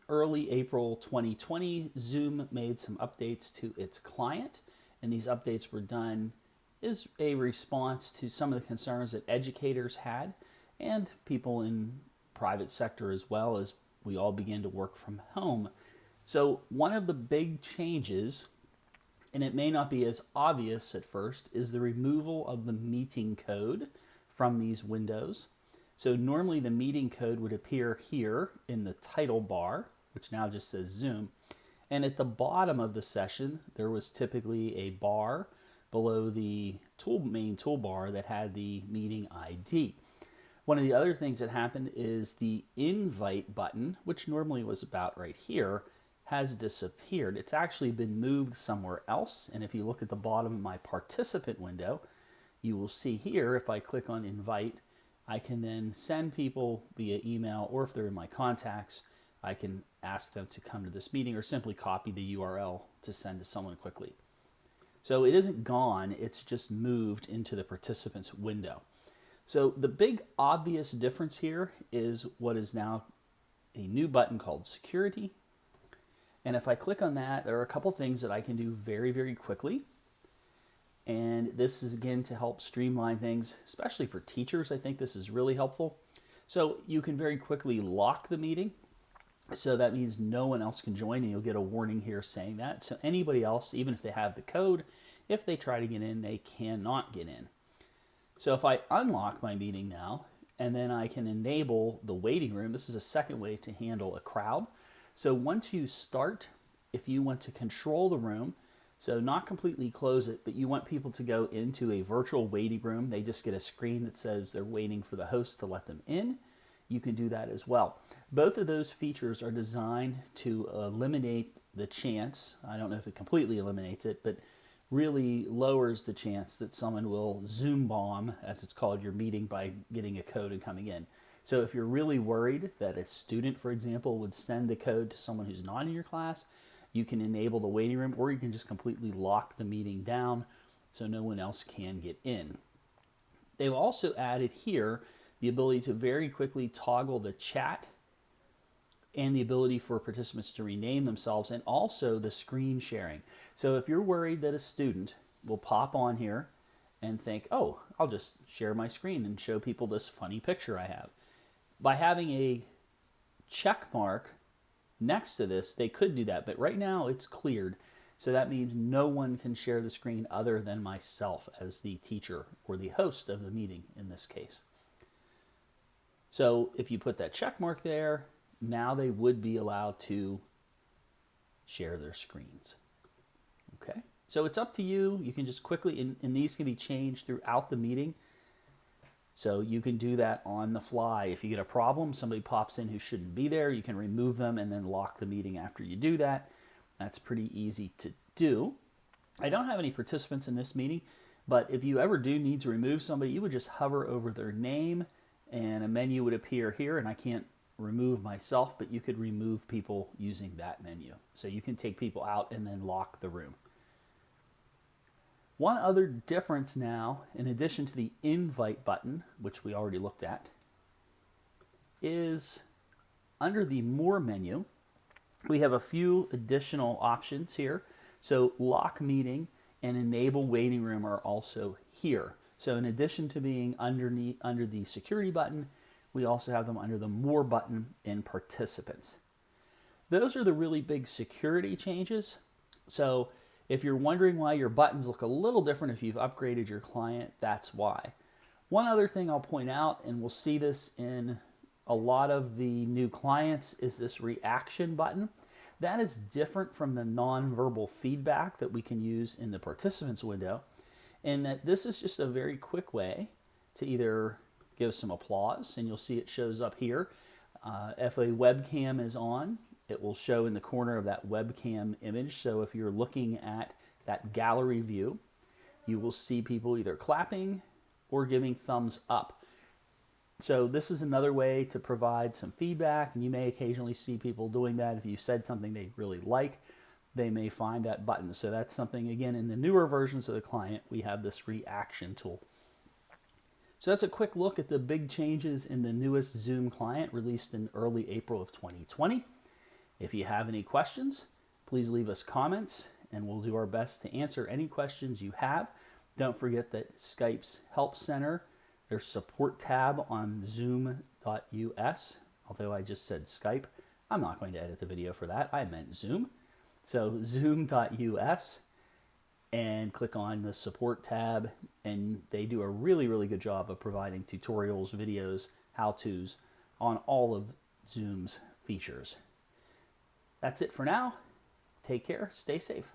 Early April 2020, Zoom made some updates to its client, and these updates were done as a response to some of the concerns that educators had and people in private sector as well as we all begin to work from home. So one of the big changes, and it may not be as obvious at first, is the removal of the meeting code from these windows. So normally the meeting code would appear here in the title bar, which now just says Zoom. And at the bottom of the session, there was typically a bar below the main toolbar that had the meeting ID. One of the other things that happened is the invite button, which normally was about right here, has disappeared. It's actually been moved somewhere else. And if you look at the bottom of my participant window, you will see here, if I click on invite, I can then send people via email, or if they're in my contacts, I can ask them to come to this meeting or simply copy the URL to send to someone quickly. So it isn't gone, it's just moved into the participants window. So the big obvious difference here is what is now a new button called security. And if I click on that, there are a couple things that I can do very, very quickly. And this is again to help streamline things, especially for teachers. I think this is really helpful. So you can very quickly lock the meeting. So that means no one else can join, and you'll get a warning here saying that. So anybody else, even if they have the code, if they try to get in, they cannot get in. So if I unlock my meeting now, and then I can enable the waiting room, this is a second way to handle a crowd. So once you start, if you want to control the room, so not completely close it, but you want people to go into a virtual waiting room, they just get a screen that says they're waiting for the host to let them in. You can do that as well. Both of those features are designed to eliminate the chance, I don't know if it completely eliminates it, but really lowers the chance that someone will Zoom bomb, as it's called, your meeting by getting a code and coming in. So if you're really worried that a student, for example, would send the code to someone who's not in your class, you can enable the waiting room, or you can just completely lock the meeting down so no one else can get in. They've also added here the ability to very quickly toggle the chat and the ability for participants to rename themselves, and also the screen sharing. So if you're worried that a student will pop on here and think, oh, I'll just share my screen and show people this funny picture I have. By having a check mark next to this, they could do that, but right now it's cleared. So that means no one can share the screen other than myself as the teacher or the host of the meeting in this case. So if you put that check mark there, now they would be allowed to share their screens. Okay, so it's up to you. You can just quickly, and these can be changed throughout the meeting. So you can do that on the fly. If you get a problem, somebody pops in who shouldn't be there, you can remove them and then lock the meeting after you do that. That's pretty easy to do. I don't have any participants in this meeting, but if you ever do need to remove somebody, you would just hover over their name and a menu would appear here, and I can't remove myself, but you could remove people using that menu. So you can take people out and then lock the room. One other difference now, in addition to the invite button, which we already looked at, is under the More menu, we have a few additional options here. So lock meeting and enable waiting room are also here. So in addition to being under the security button, we also have them under the More button in participants. Those are the really big security changes. So if you're wondering why your buttons look a little different if you've upgraded your client, that's why. One other thing I'll point out, and we'll see this in a lot of the new clients, is this reaction button. That is different from the nonverbal feedback that we can use in the participants window, and that this is just a very quick way to either give some applause, and you'll see it shows up here. If a webcam is on, it will show in the corner of that webcam image. So if you're looking at that gallery view, you will see people either clapping or giving thumbs up. So this is another way to provide some feedback, and you may occasionally see people doing that. If you said something they really like, they may find that button. So that's something, again, in the newer versions of the client, we have this reaction tool. So that's a quick look at the big changes in the newest Zoom client released in early April of 2020. If you have any questions, please leave us comments and we'll do our best to answer any questions you have. Don't forget that Skype's Help Center, there's support tab on zoom.us. Although I just said Skype, I'm not going to edit the video for that. I meant Zoom. So zoom.us, and click on the support tab, and they do a really, really good job of providing tutorials, videos, how-tos on all of Zoom's features. That's it for now. Take care. Stay safe.